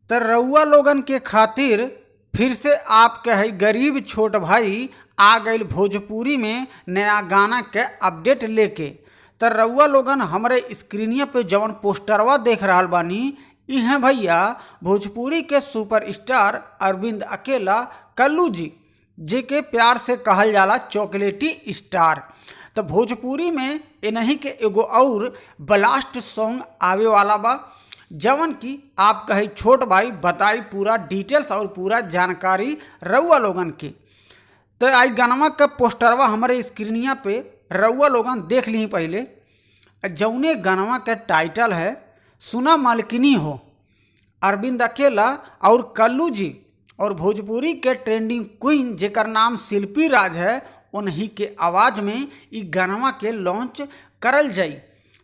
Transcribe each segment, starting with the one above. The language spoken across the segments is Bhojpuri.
तो रउआ लोगन के खातिर फिर से आपके है गरीब छोट भाई आ गईल भोजपुरी में नया गाना के अपडेट लेके। तो रउआ लोगन हमरे स्क्रीनिया पे जवन पोस्टरवा देख रहल बानी ई हैं भैया भोजपुरी के सुपरस्टार अरविंद अकेला कल्लू जी, जेके प्यार से कहल जाला चॉकलेटी स्टार। तो भोजपुरी में इन्हीं के एगो और ब्लास्ट सॉन्ग आवे वाला बा, जवन की आप कहे छोट भाई बताई पूरा डिटेल्स और पूरा जानकारी रउआ लोगन के। तो आई गानवा का पोस्टरवा हमारे स्क्रीनिया पे रउआ लोगन देख ली। पहले जौने गानवा के टाइटल है सुना मालकिनी हो, अरविंद अकेला और कल्लू जी और भोजपुरी के ट्रेंडिंग क्वीन जेकर नाम शिल्पी राज है, उन्हीं के आवाज़ में ई गानवा के लॉन्च करल जाई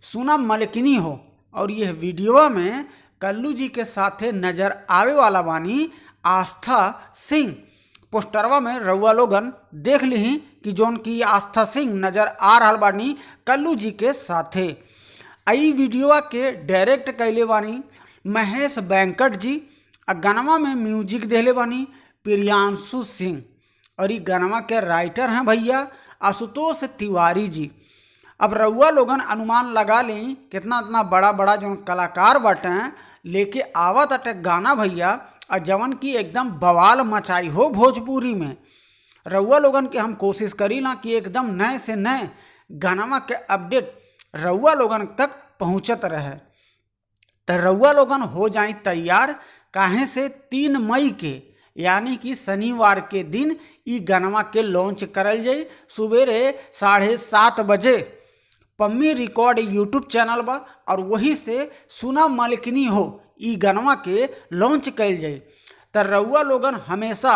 सुना मालकिनी हो। और यह वीडियो में कल्लू जी के साथे नजर आवे वाला बानी आस्था सिंह। पोस्टरवा में रउआ लोगन देख ली कि जौन की आस्था सिंह नजर आ रहा बानी कल्लू जी के साथे। आई वीडियो के डायरेक्ट कैले बानी महेश बैंकट जी, गानवा में म्यूजिक देले बानी प्रियांशु सिंह और ये गानवा के राइटर हैं भैया आशुतोष तिवारी जी। अब रउआ लोगन अनुमान लगा लें कितना इतना बड़ा बड़ा जो कलाकार बटे हैं लेके आवत अटे गाना भैया, और जवन की एकदम बवाल मचाई हो भोजपुरी में। रउआ लोगन के हम कोशिश करी ना कि एकदम नए से नए गानवा के अपडेट रउआ लोगन तक पहुँचत रहे। तो रउआ लोगन हो जाए तैयार, काहे से 3 मई के यानी कि शनिवार के दिन ई गानवा के लॉन्च करल जाई सुबेरे 7:30 बजे। पम्मी रिकॉर्ड यूट्यूब चैनल बा और वही से सुना मालकिनी हो ई गानवा के लॉन्च कैल जाई। तो रउआ लोगन हमेशा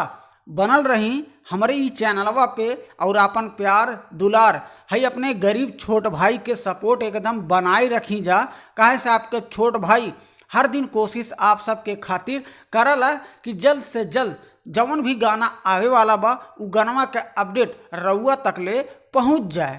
बनल रही हमारे ई चैनलवा पे और अपन प्यार दुलार है अपने गरीब छोट भाई के सपोर्ट एकदम बनाए रखी जा। काहे से आपके छोट भाई हर दिन कोशिश आप सबके खातिर करला कि जल्द से जल्द जवन भी गाना आवे वाला बा उ गानवा के अपडेट रउआ तक ले पहुँच जाए।